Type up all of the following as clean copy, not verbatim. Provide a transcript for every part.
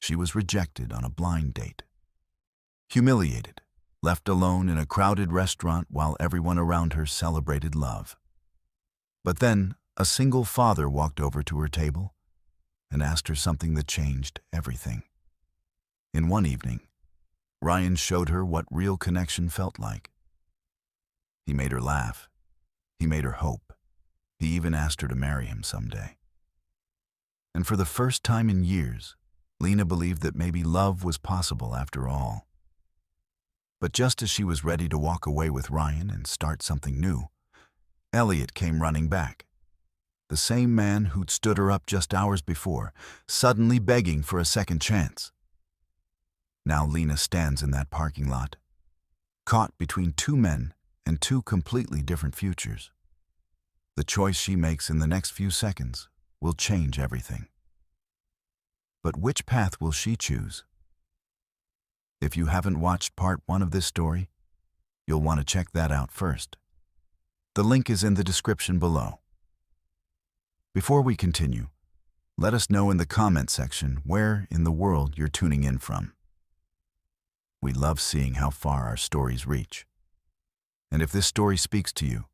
She was rejected on a blind date. Humiliated, left alone in a crowded restaurant while everyone around her celebrated love. But then, a single father walked over to her table and asked her something that changed everything. In one evening, Ryan showed her what real connection felt like. He made her laugh. He made her hope. He even asked her to marry him someday. And for the first time in years, Lena believed that maybe love was possible after all. But just as she was ready to walk away with Ryan and start something new, Elliot came running back. The same man who'd stood her up just hours before, suddenly begging for a second chance. Now Lena stands in that parking lot, caught between two men and two completely different futures. The choice she makes in the next few seconds will change everything. But which path will she choose? If you haven't watched part 1 of this story, you'll want to check that out first. The link is in the description below. Before we continue, let us know in the comment section where in the world you're tuning in from. We love seeing how far our stories reach. And if this story speaks to you,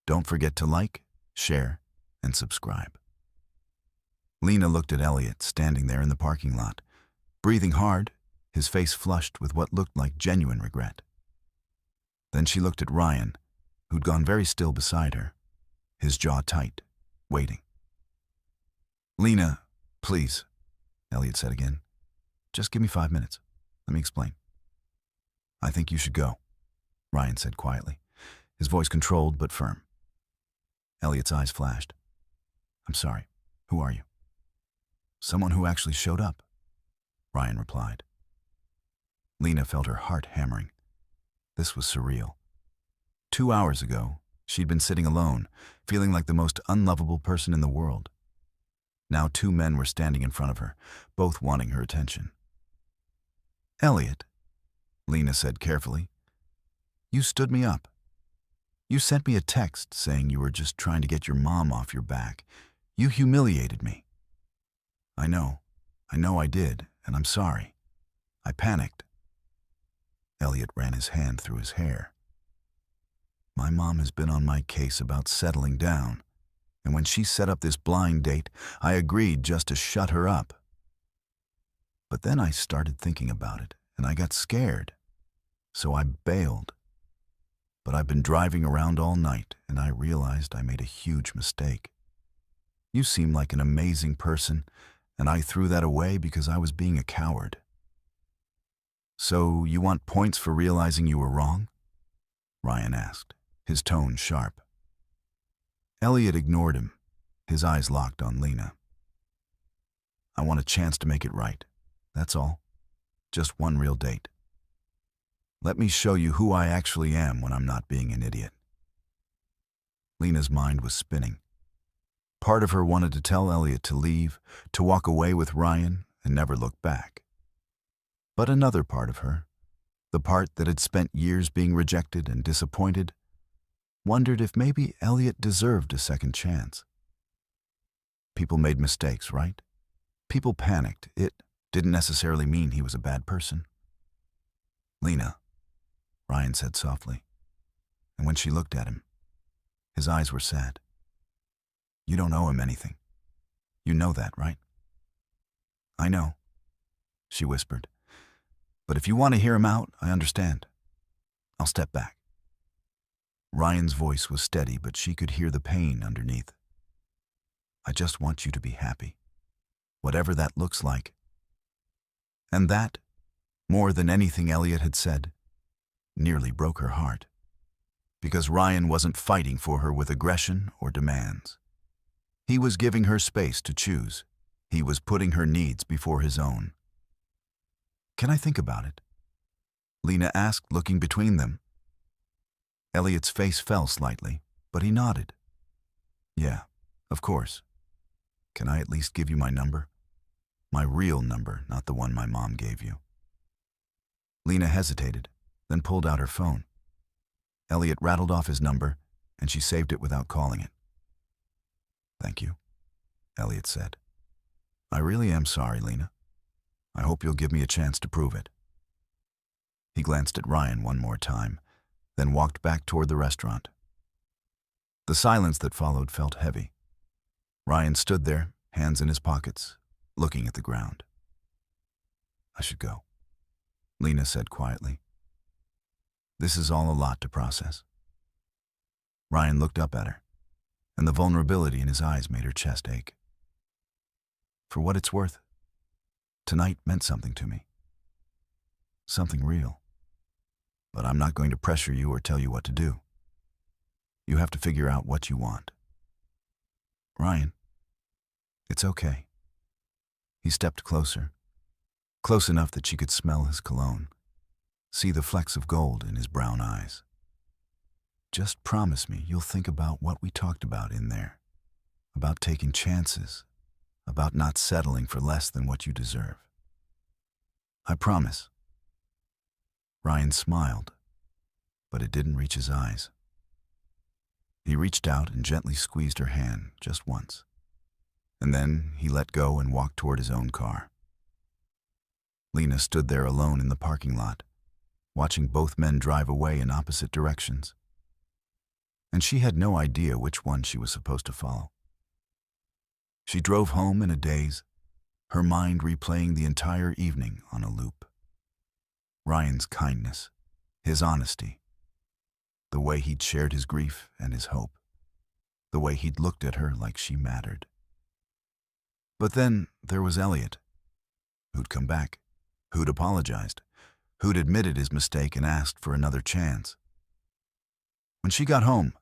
don't forget to like, share, and subscribe. Lena looked at Elliot standing there in the parking lot, breathing hard, his face flushed with what looked like genuine regret. Then she looked at Ryan, who'd gone very still beside her, his jaw tight, waiting. "Lena, please," Elliot said again. "Just give me 5 minutes. Let me explain." "I think you should go," Ryan said quietly, his voice controlled but firm. Elliot's eyes flashed. "I'm sorry. Who are you?" "Someone who actually showed up," Ryan replied. Lena felt her heart hammering. This was surreal. 2 hours ago, she'd been sitting alone, feeling like the most unlovable person in the world. Now 2 men were standing in front of her, both wanting her attention. "Elliot," Lena said carefully, "you stood me up. You sent me a text saying you were just trying to get your mom off your back. You humiliated me." I know I did, and I'm sorry. I panicked." Elliot ran his hand through his hair. "My mom has been on my case about settling down, and when she set up this blind date, I agreed just to shut her up. But then I started thinking about it, and I got scared, so I bailed. But I've been driving around all night, and I realized I made a huge mistake. You seem like an amazing person, and I threw that away because I was being a coward." "So you want points for realizing you were wrong?" Ryan asked, his tone sharp. Elliot ignored him, his eyes locked on Lena. "I want a chance to make it right. That's all. Just one real date. Let me show you who I actually am when I'm not being an idiot." Lena's mind was spinning. Part of her wanted to tell Elliot to leave, to walk away with Ryan and never look back. But another part of her, the part that had spent years being rejected and disappointed, wondered if maybe Elliot deserved a second chance. People made mistakes, right? People panicked. It didn't necessarily mean he was a bad person. "Lena," Ryan said softly, and when she looked at him, his eyes were sad. "You don't owe him anything. You know that, right?" "I know," she whispered. "But if you want to hear him out, I understand. I'll step back." Ryan's voice was steady, but she could hear the pain underneath. "I just want you to be happy, whatever that looks like." And that, more than anything Elliot had said, nearly broke her heart. Because Ryan wasn't fighting for her with aggression or demands. He was giving her space to choose. He was putting her needs before his own. "Can I think about it?" Lena asked, looking between them. Elliot's face fell slightly, but he nodded. "Yeah, of course. Can I at least give you my number? My real number, not the one my mom gave you." Lena hesitated, then pulled out her phone. Elliot rattled off his number, and she saved it without calling it. "Thank you," Elliot said. "I really am sorry, Lena. I hope you'll give me a chance to prove it." He glanced at Ryan one more time, then walked back toward the restaurant. The silence that followed felt heavy. Ryan stood there, hands in his pockets, looking at the ground. "I should go," Lena said quietly. "This is all a lot to process." Ryan looked up at her, and the vulnerability in his eyes made her chest ache. "For what it's worth, tonight meant something to me. Something real. But I'm not going to pressure you or tell you what to do. You have to figure out what you want." "Ryan, it's okay." He stepped closer, close enough that she could smell his cologne, see the flecks of gold in his brown eyes. "Just promise me you'll think about what we talked about in there, about taking chances, about not settling for less than what you deserve. I promise." Ryan smiled, but it didn't reach his eyes. He reached out and gently squeezed her hand just once, and then he let go and walked toward his own car. Lena stood there alone in the parking lot, watching both men drive away in opposite directions. And she had no idea which one she was supposed to follow. She drove home in a daze, her mind replaying the entire evening on a loop. Ryan's kindness, his honesty, the way he'd shared his grief and his hope, the way he'd looked at her like she mattered. But then there was Elliot, who'd come back, who'd apologized, who'd admitted his mistake and asked for another chance. When she got home,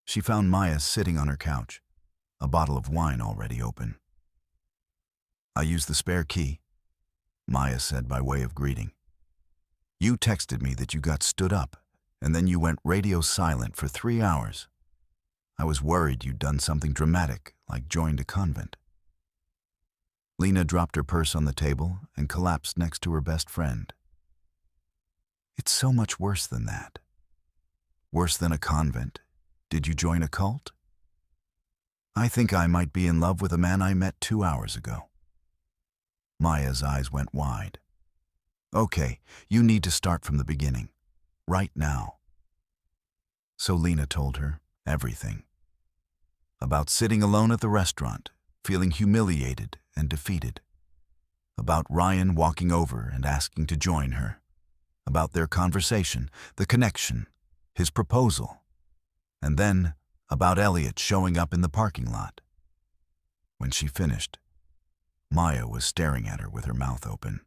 she found Maya sitting on her couch, a bottle of wine already open. "I used the spare key," Maya said by way of greeting. "You texted me that you got stood up, and then you went radio silent for 3 hours. I was worried you'd done something dramatic, like joined a convent." Lena dropped her purse on the table and collapsed next to her best friend. "It's so much worse than that. Worse than a convent. Did you join a cult? I think I might be in love with a man I met 2 hours ago." Maya's eyes went wide. "Okay, you need to start from the beginning. Right now." So Lena told her everything. About sitting alone at the restaurant, feeling humiliated and defeated. About Ryan walking over and asking to join her. About their conversation, the connection, his proposal. And then about Elliot showing up in the parking lot. When she finished, Maya was staring at her with her mouth open.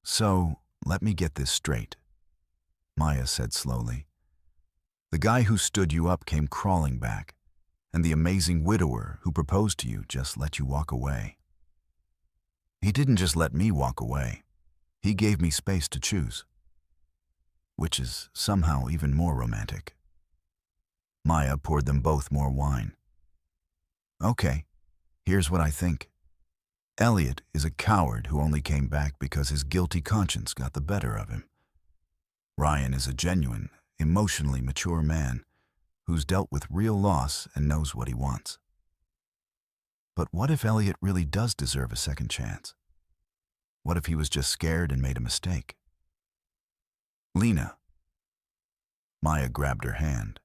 "So, let me get this straight," Maya said slowly. "The guy who stood you up came crawling back, and the amazing widower who proposed to you just let you walk away. He didn't just let me walk away. He gave me space to choose. Which is somehow even more romantic." Maya poured them both more wine. "Okay, here's what I think. Elliot is a coward who only came back because his guilty conscience got the better of him. Ryan is a genuine, emotionally mature man who's dealt with real loss and knows what he wants. But what if Elliot really does deserve a second chance? What if he was just scared and made a mistake?" "Lena." Maya grabbed her hand.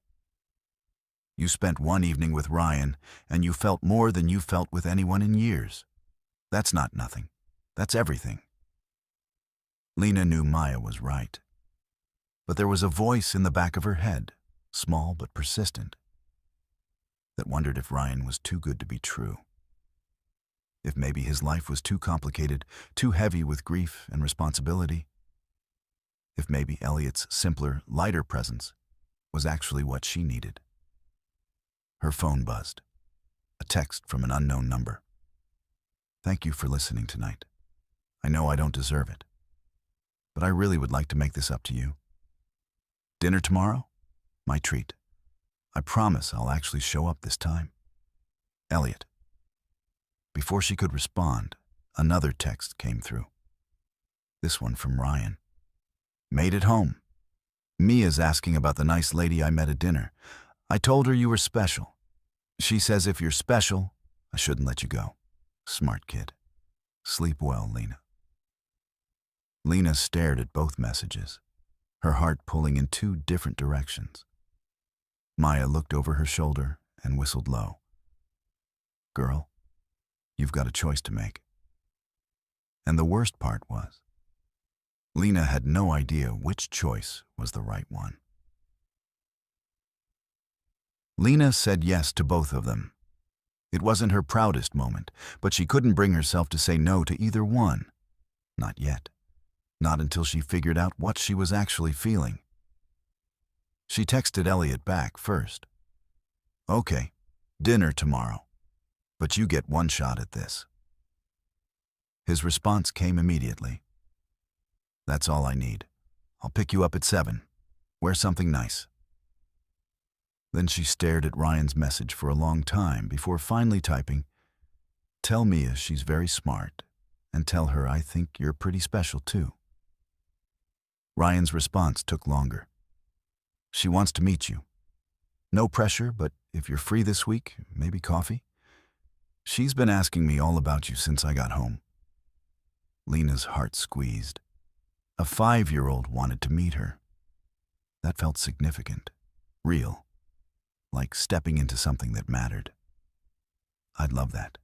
"You spent one evening with Ryan, and you felt more than you felt with anyone in years. That's not nothing. That's everything." Lena knew Maya was right. But there was a voice in the back of her head, small but persistent, that wondered if Ryan was too good to be true. If maybe his life was too complicated, too heavy with grief and responsibility. If maybe Elliot's simpler, lighter presence was actually what she needed. Her phone buzzed. A text from an unknown number. "Thank you for listening tonight. I know I don't deserve it, but I really would like to make this up to you. Dinner tomorrow? My treat. I promise I'll actually show up this time. Elliot." Before she could respond, another text came through. This one from Ryan. "Made it home. Mia's asking about the nice lady I met at dinner. I told her you were special. She says if you're special, I shouldn't let you go. Smart kid. Sleep well, Lena." Lena stared at both messages, her heart pulling in two different directions. Maya looked over her shoulder and whistled low. Girl, you've got a choice to make. And the worst part was, Lena had no idea which choice was the right one. Lena said yes to both of them. It wasn't her proudest moment, but she couldn't bring herself to say no to either one. Not yet. Not until she figured out what she was actually feeling. She texted Elliot back first. Okay, dinner tomorrow, but you get one shot at this. His response came immediately. That's all I need. I'll pick you up at 7. Wear something nice. Then she stared at Ryan's message for a long time before finally typing, Tell Mia she's very smart, and tell her I think you're pretty special too. Ryan's response took longer. She wants to meet you. No pressure, but if you're free this week, maybe coffee? She's been asking me all about you since I got home. Lena's heart squeezed. A 5-year-old wanted to meet her. That felt significant, real, like stepping into something that mattered. I'd love that,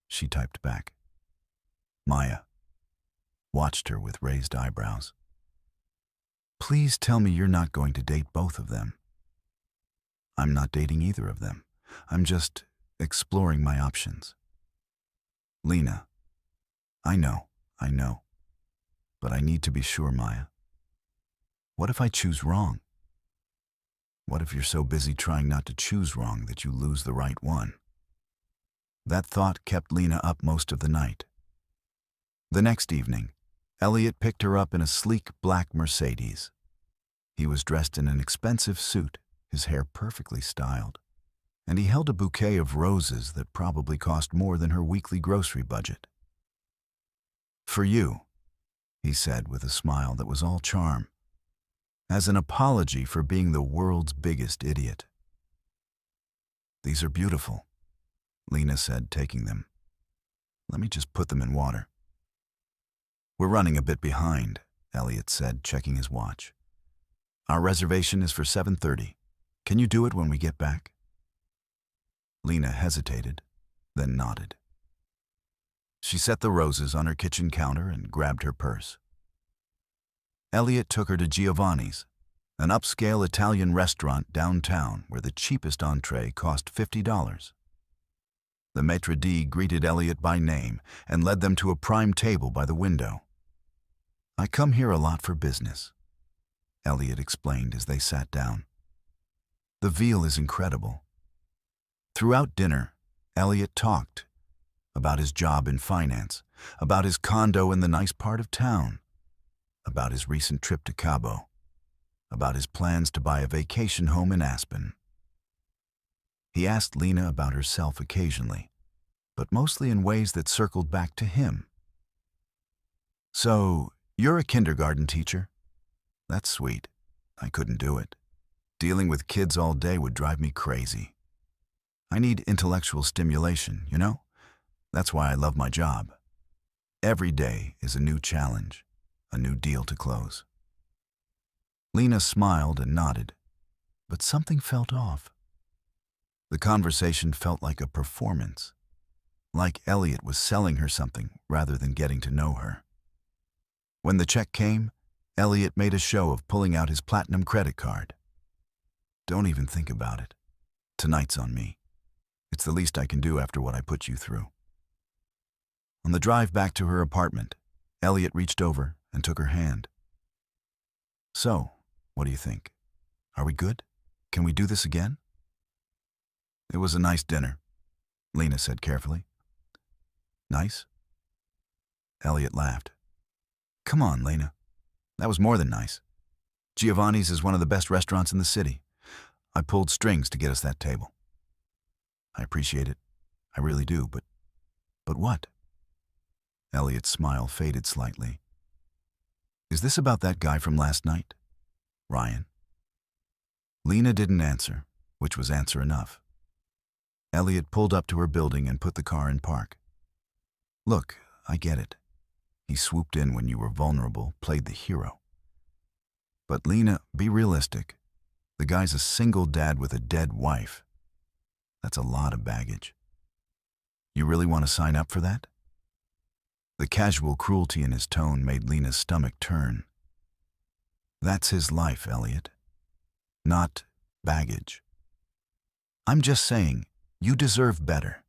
she typed back. Maya watched her with raised eyebrows. Please tell me you're not going to date both of them. I'm not dating either of them. I'm just exploring my options. Lena, I know, but I need to be sure, Maya. What if I choose wrong? What if you're so busy trying not to choose wrong that you lose the right one? That thought kept Lena up most of the night. The next evening, Elliot picked her up in a sleek black Mercedes. He was dressed in an expensive suit, his hair perfectly styled, and he held a bouquet of roses that probably cost more than her weekly grocery budget. For you, he said with a smile that was all charm, as an apology for being the world's biggest idiot. These are beautiful, Lena said, taking them. Let me just put them in water. We're running a bit behind, Elliot said, checking his watch. Our reservation is for 7:30. Can you do it when we get back? Lena hesitated, then nodded. She set the roses on her kitchen counter and grabbed her purse. Elliot took her to Giovanni's, an upscale Italian restaurant downtown where the cheapest entree cost $50. The maitre d' greeted Elliot by name and led them to a prime table by the window. I come here a lot for business, Elliot explained as they sat down. The veal is incredible. Throughout dinner, Elliot talked about his job in finance, about his condo in the nice part of town, about his recent trip to Cabo, about his plans to buy a vacation home in Aspen. He asked Lena about herself occasionally, but mostly in ways that circled back to him. So, you're a kindergarten teacher? That's sweet. I couldn't do it. Dealing with kids all day would drive me crazy. I need intellectual stimulation, you know? That's why I love my job. Every day is a new challenge, a new deal to close. Lena smiled and nodded, but something felt off. The conversation felt like a performance, like Elliot was selling her something rather than getting to know her. When the check came, Elliot made a show of pulling out his platinum credit card. Don't even think about it. Tonight's on me. It's the least I can do after what I put you through. On the drive back to her apartment, Elliot reached over and took her hand. So, what do you think? Are we good? Can we do this again? It was a nice dinner, Lena said carefully. Nice? Elliot laughed. Come on, Lena. That was more than nice. Giovanni's is one of the best restaurants in the city. I pulled strings to get us that table. I appreciate it. I really do, but what? Elliot's smile faded slightly. Is this about that guy from last night? Ryan? Lena didn't answer, which was answer enough. Elliot pulled up to her building and put the car in park. Look, I get it. He swooped in when you were vulnerable, played the hero. But Lena, be realistic. The guy's a single dad with a dead wife. That's a lot of baggage. You really want to sign up for that? The casual cruelty in his tone made Lena's stomach turn. That's his life, Elliot. Not baggage. I'm just saying, you deserve better.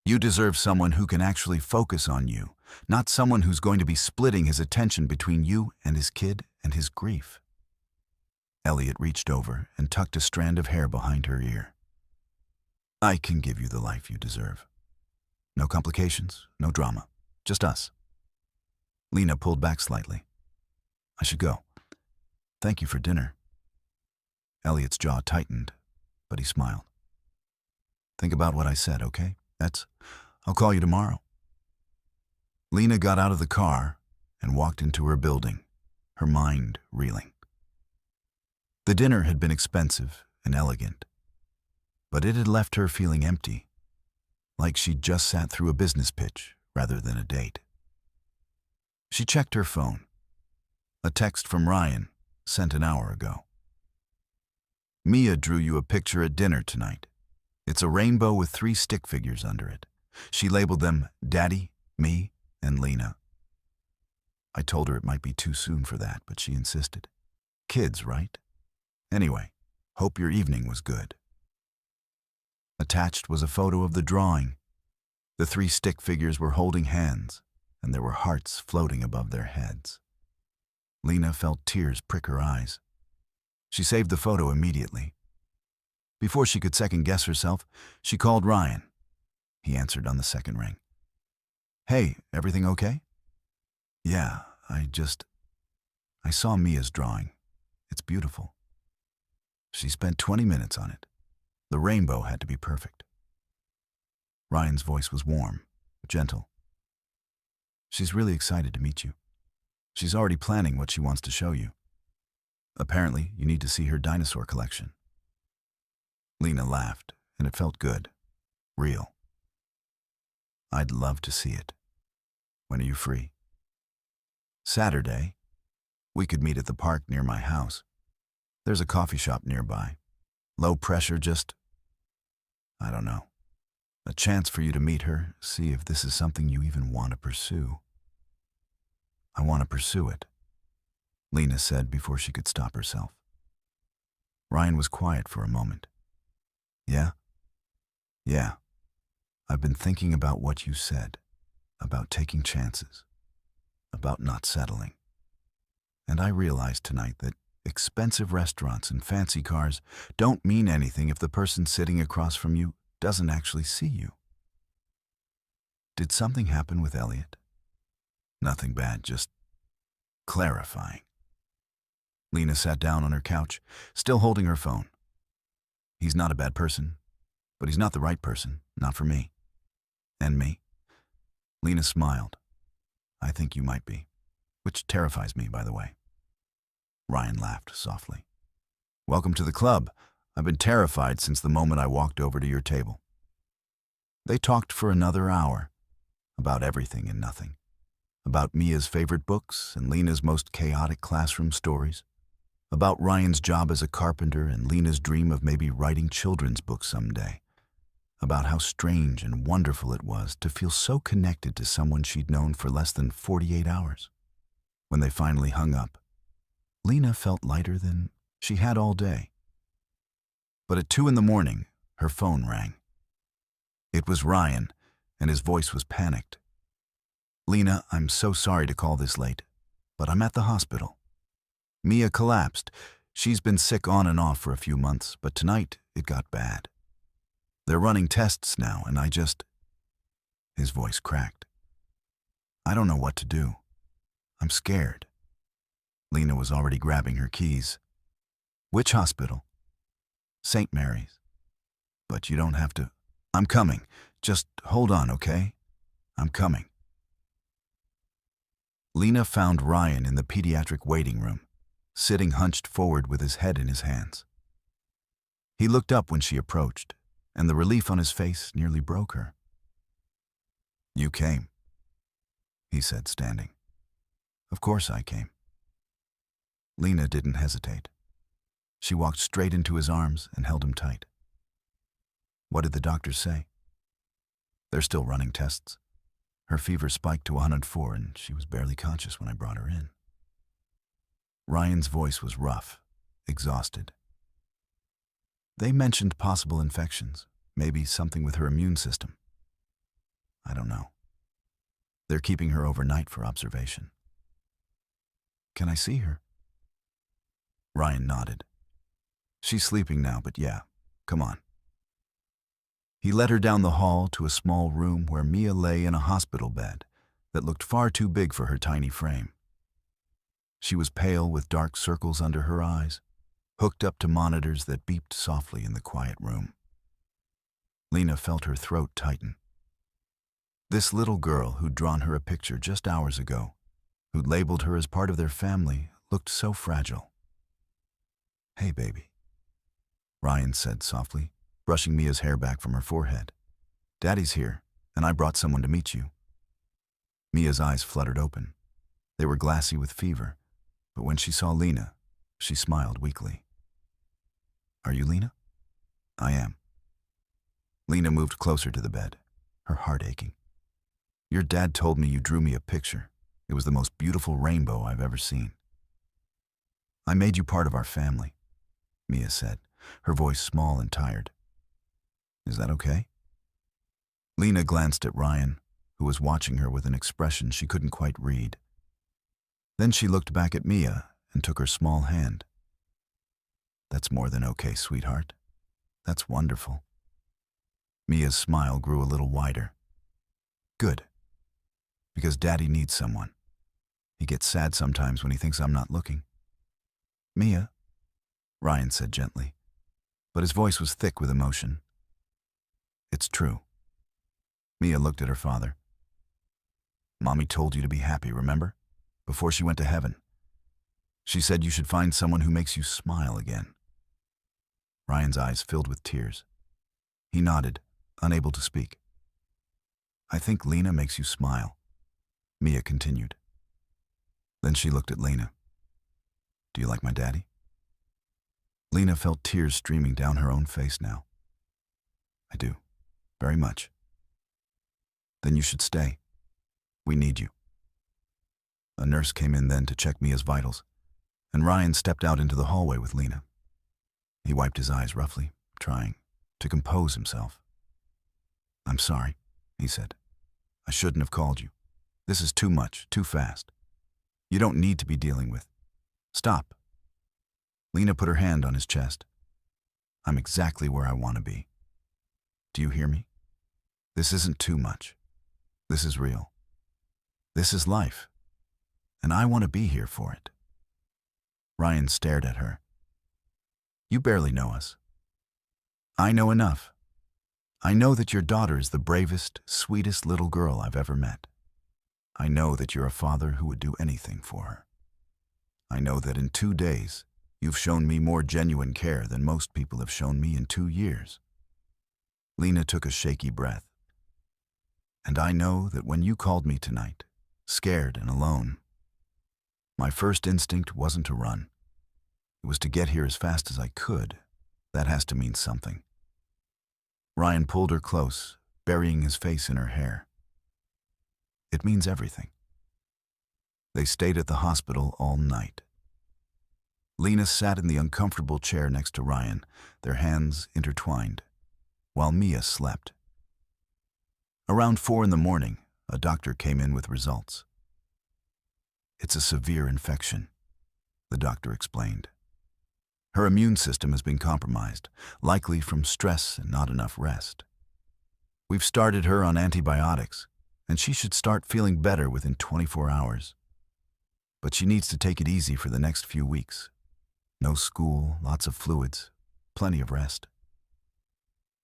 You deserve someone who can actually focus on you, not someone who's going to be splitting his attention between you and his kid and his grief. Elliot reached over and tucked a strand of hair behind her ear. I can give you the life you deserve. No complications, no drama, just us. Lena pulled back slightly. I should go. Thank you for dinner. Elliot's jaw tightened, but he smiled. Think about what I said, okay? I'll call you tomorrow. Lena got out of the car and walked into her building, her mind reeling. The dinner had been expensive and elegant, but it had left her feeling empty, like she'd just sat through a business pitch rather than a date. She checked her phone. A text from Ryan, sent an hour ago. Mia drew you a picture at dinner tonight. It's a rainbow with 3 stick figures under it. She labeled them Daddy, me, and Lena. I told her it might be too soon for that, but she insisted. Kids, right? Anyway, hope your evening was good. Attached was a photo of the drawing. The 3 stick figures were holding hands, and there were hearts floating above their heads. Lena felt tears prick her eyes. She saved the photo immediately. Before she could second-guess herself, she called Ryan. He answered on the second ring. Hey, everything okay? Yeah, I saw Mia's drawing. It's beautiful. She spent 20 minutes on it. The rainbow had to be perfect. Ryan's voice was warm, gentle. She's really excited to meet you. She's already planning what she wants to show you. Apparently, you need to see her dinosaur collection. Lena laughed, and it felt good. Real. I'd love to see it. When are you free? Saturday. We could meet at the park near my house. There's a coffee shop nearby. Low pressure, I don't know. A chance for you to meet her, see if this is something you even want to pursue. I want to pursue it, Lena said before she could stop herself. Ryan was quiet for a moment. Yeah? Yeah. I've been thinking about what you said, about taking chances, about not settling. And I realized tonight that expensive restaurants and fancy cars don't mean anything if the person sitting across from you doesn't actually see you. Did something happen with Elliot? Nothing bad, just clarifying. Lena sat down on her couch, still holding her phone. He's not a bad person, but he's not the right person, not for me. And me? Lena smiled. I think you might be, which terrifies me, by the way. Ryan laughed softly. Welcome to the club. I've been terrified since the moment I walked over to your table. They talked for another hour, about everything and nothing. About Mia's favorite books and Lena's most chaotic classroom stories. About Ryan's job as a carpenter and Lena's dream of maybe writing children's books someday. About how strange and wonderful it was to feel so connected to someone she'd known for less than 48 hours. When they finally hung up, Lena felt lighter than she had all day. But at 2 a.m, her phone rang. It was Ryan, and his voice was panicked. Lena, I'm so sorry to call this late, but I'm at the hospital. Mia collapsed. She's been sick on and off for a few months, but tonight it got bad. They're running tests now, and His voice cracked. I don't know what to do. I'm scared. Lena was already grabbing her keys. Which hospital? St. Mary's. But you don't have to. I'm coming. Just hold on, okay? I'm coming. Lena found Ryan in the pediatric waiting room, sitting hunched forward with his head in his hands. He looked up when she approached, and the relief on his face nearly broke her. You came. he said, standing. Of course I came. Lena didn't hesitate. She walked straight into his arms and held him tight. What did the doctors say? They're still running tests. Her fever spiked to 104 and she was barely conscious when I brought her in. Ryan's voice was rough, exhausted. They mentioned possible infections, maybe something with her immune system. I don't know. They're keeping her overnight for observation. Can I see her? Ryan nodded. She's sleeping now, but yeah, come on. He led her down the hall to a small room where Mia lay in a hospital bed that looked far too big for her tiny frame. She was pale with dark circles under her eyes, hooked up to monitors that beeped softly in the quiet room. Lena felt her throat tighten. This little girl who'd drawn her a picture just hours ago, who'd labeled her as part of their family, looked so fragile. Hey, baby, Ryan said softly, brushing Mia's hair back from her forehead. Daddy's here, and I brought someone to meet you. Mia's eyes fluttered open. They were glassy with fever, but when she saw Lena, she smiled weakly. Are you Lena? I am. Lena moved closer to the bed, her heart aching. Your dad told me you drew me a picture. It was the most beautiful rainbow I've ever seen. I made you part of our family, Mia said, her voice small and tired. Is that okay? Lena glanced at Ryan, who was watching her with an expression she couldn't quite read. Then she looked back at Mia and took her small hand. That's more than okay, sweetheart. That's wonderful. Mia's smile grew a little wider. Good. Because Daddy needs someone. He gets sad sometimes when he thinks I'm not looking. Mia, Ryan said gently, but his voice was thick with emotion. It's true. Mia looked at her father. Mommy told you to be happy, remember? Before she went to heaven. She said you should find someone who makes you smile again. Ryan's eyes filled with tears. He nodded, unable to speak. I think Lena makes you smile, Mia continued. Then she looked at Lena. Do you like my daddy? Lena felt tears streaming down her own face now. I do, very much. Then you should stay. We need you. A nurse came in then to check Mia's vitals, and Ryan stepped out into the hallway with Lena. He wiped his eyes roughly, trying to compose himself. I'm sorry, he said. I shouldn't have called you. This is too much, too fast. You don't need to be dealing with. Stop. Lena put her hand on his chest. I'm exactly where I want to be. Do you hear me? This isn't too much. This is real. This is life. And I want to be here for it. Ryan stared at her. You barely know us. I know enough. I know that your daughter is the bravest, sweetest little girl I've ever met. I know that you're a father who would do anything for her. I know that in 2 days, you've shown me more genuine care than most people have shown me in 2 years. Lena took a shaky breath. And I know that when you called me tonight, scared and alone, my first instinct wasn't to run. It was to get here as fast as I could. That has to mean something. Ryan pulled her close, burying his face in her hair. It means everything. They stayed at the hospital all night. Lena sat in the uncomfortable chair next to Ryan, their hands intertwined, while Mia slept. Around 4 a.m, a doctor came in with results. It's a severe infection, the doctor explained. Her immune system has been compromised, likely from stress and not enough rest. We've started her on antibiotics, and she should start feeling better within 24 hours. But she needs to take it easy for the next few weeks. No school, lots of fluids, plenty of rest.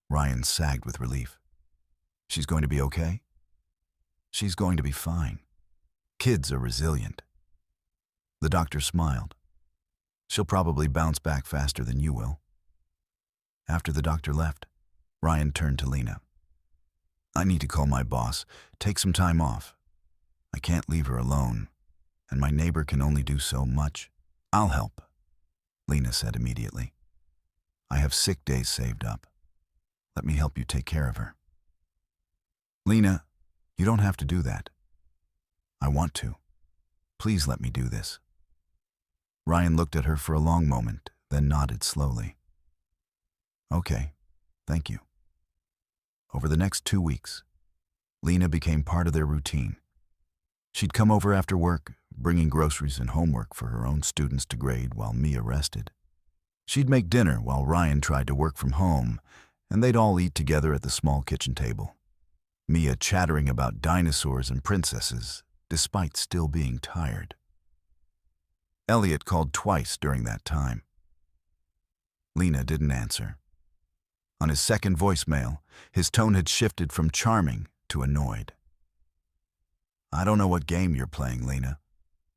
Ryan sagged with relief. She's going to be okay? She's going to be fine. Kids are resilient. The doctor smiled. She'll probably bounce back faster than you will. After the doctor left, Ryan turned to Lena. I need to call my boss, take some time off. I can't leave her alone, and my neighbor can only do so much. I'll help, Lena said immediately. I have sick days saved up. Let me help you take care of her. Lena, you don't have to do that. I want to. Please let me do this. Ryan looked at her for a long moment, then nodded slowly. Okay, thank you. Over the next 2 weeks, Lena became part of their routine. She'd come over after work, bringing groceries and homework for her own students to grade while Mia rested. She'd make dinner while Ryan tried to work from home, and they'd all eat together at the small kitchen table. Mia chattering about dinosaurs and princesses, despite still being tired. Elliot called twice during that time. Lena didn't answer. On his second voicemail, his tone had shifted from charming to annoyed. I don't know what game you're playing, Lena,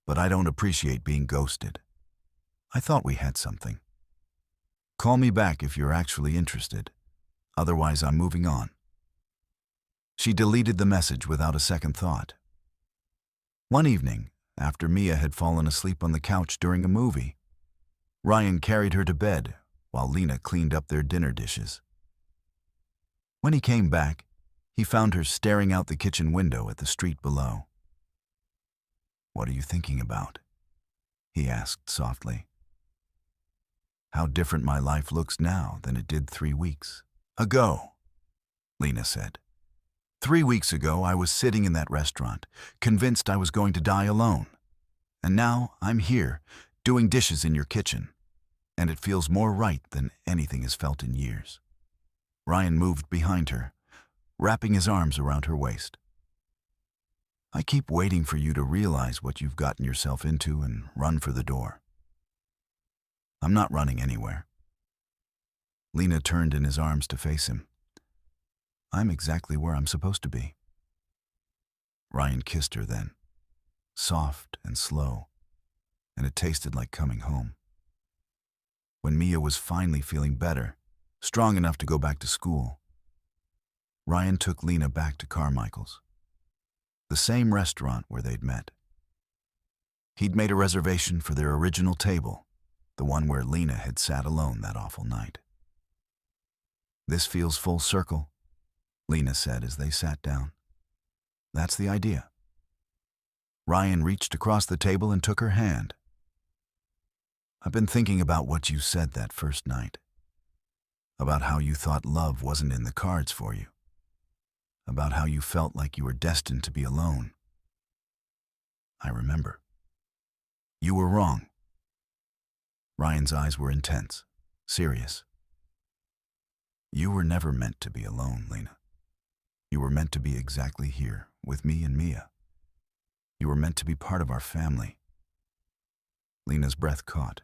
but I don't appreciate being ghosted. I thought we had something. Call me back if you're actually interested. Otherwise, I'm moving on. She deleted the message without a second thought. One evening, after Mia had fallen asleep on the couch during a movie, Ryan carried her to bed while Lena cleaned up their dinner dishes. When he came back, he found her staring out the kitchen window at the street below. What are you thinking about? He asked softly. How different my life looks now than it did 3 weeks ago, Lena said. 3 weeks ago, I was sitting in that restaurant, convinced I was going to die alone. And now I'm here, doing dishes in your kitchen, and it feels more right than anything has felt in years. Ryan moved behind her, wrapping his arms around her waist. I keep waiting for you to realize what you've gotten yourself into and run for the door. I'm not running anywhere. Lena turned in his arms to face him. I'm exactly where I'm supposed to be. Ryan kissed her then, soft and slow, and it tasted like coming home. When Mia was finally feeling better, strong enough to go back to school, Ryan took Lena back to Carmichael's, the same restaurant where they'd met. He'd made a reservation for their original table, the one where Lena had sat alone that awful night. This feels full circle, Lena said as they sat down. That's the idea. Ryan reached across the table and took her hand. I've been thinking about what you said that first night. About how you thought love wasn't in the cards for you. About how you felt like you were destined to be alone. I remember. You were wrong. Ryan's eyes were intense, serious. You were never meant to be alone, Lena. You were meant to be exactly here, with me and Mia. You were meant to be part of our family. Lena's breath caught.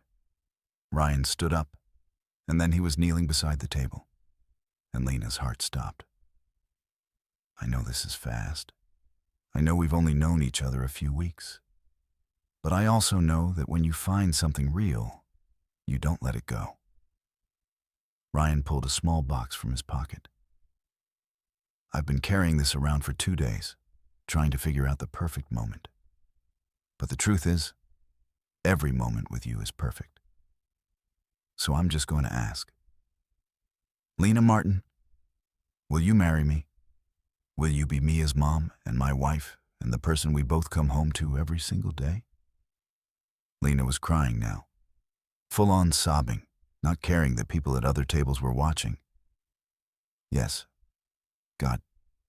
Ryan stood up, and then he was kneeling beside the table, and Lena's heart stopped. I know this is fast. I know we've only known each other a few weeks. But I also know that when you find something real, you don't let it go. Ryan pulled a small box from his pocket. I've been carrying this around for 2 days, trying to figure out the perfect moment. But the truth is, every moment with you is perfect. So I'm just going to ask. Lena Martin, will you marry me? Will you be Mia's mom and my wife and the person we both come home to every single day? Lena was crying now, full-on sobbing, not caring that people at other tables were watching. Yes. God,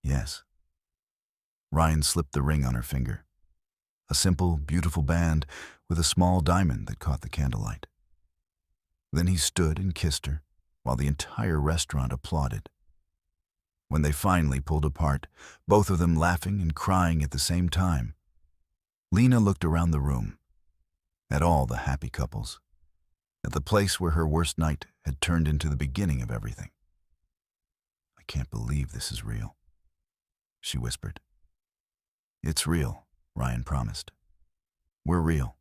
yes. Ryan slipped the ring on her finger, a simple, beautiful band with a small diamond that caught the candlelight. Then he stood and kissed her, while the entire restaurant applauded. When they finally pulled apart, both of them laughing and crying at the same time, Lena looked around the room, at all the happy couples, at the place where her worst night had turned into the beginning of everything. I can't believe this is real, she whispered. It's real, Ryan promised. We're real.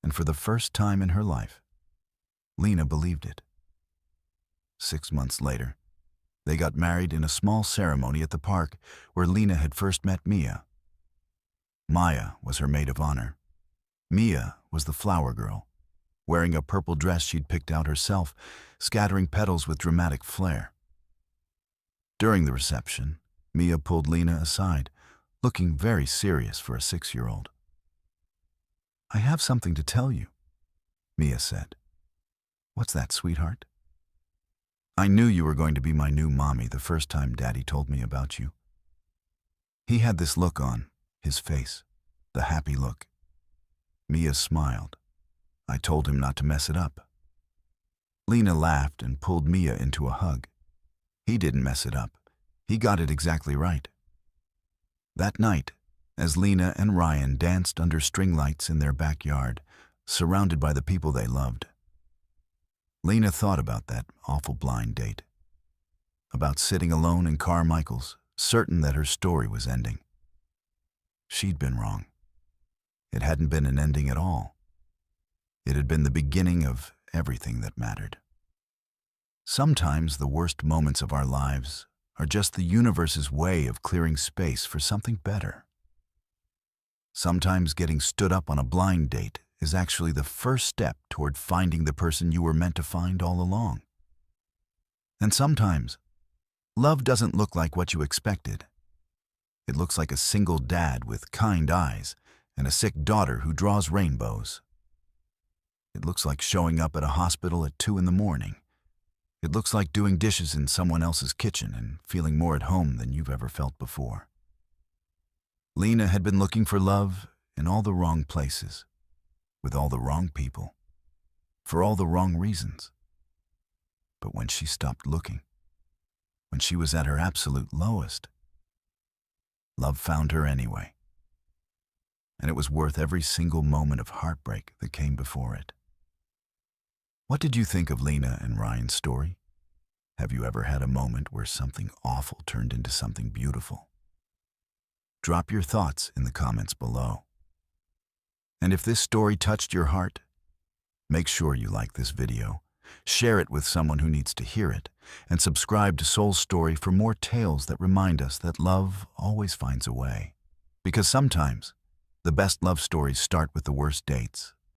And for the first time in her life, Lena believed it. 6 months later, they got married in a small ceremony at the park where Lena had first met Mia. Maya was her maid of honor. Mia was the flower girl, wearing a purple dress she'd picked out herself, scattering petals with dramatic flair. During the reception, Mia pulled Lena aside, looking very serious for a 6-year-old. "I have something to tell you," Mia said. "What's that, sweetheart?" "I knew you were going to be my new mommy the first time Daddy told me about you." He had this look on his face, the happy look. Mia smiled. "I told him not to mess it up." Lena laughed and pulled Mia into a hug. He didn't mess it up. He got it exactly right. That night, as Lena and Ryan danced under string lights in their backyard, surrounded by the people they loved, Lena thought about that awful blind date, about sitting alone in Carmichael's, certain that her story was ending. She'd been wrong. It hadn't been an ending at all. It had been the beginning of everything that mattered. Sometimes the worst moments of our lives are just the universe's way of clearing space for something better. Sometimes getting stood up on a blind date is actually the first step toward finding the person you were meant to find all along. And sometimes, love doesn't look like what you expected. It looks like a single dad with kind eyes and a sick daughter who draws rainbows. It looks like showing up at a hospital at 2 in the morning. It looks like doing dishes in someone else's kitchen and feeling more at home than you've ever felt before. Lena had been looking for love in all the wrong places, with all the wrong people, for all the wrong reasons. But when she stopped looking, when she was at her absolute lowest, love found her anyway. And it was worth every single moment of heartbreak that came before it. What did you think of Lena and Ryan's story? Have you ever had a moment where something awful turned into something beautiful? Drop your thoughts in the comments below. And if this story touched your heart, make sure you like this video, share it with someone who needs to hear it, and subscribe to Soul Story for more tales that remind us that love always finds a way. Because sometimes, the best love stories start with the worst dates.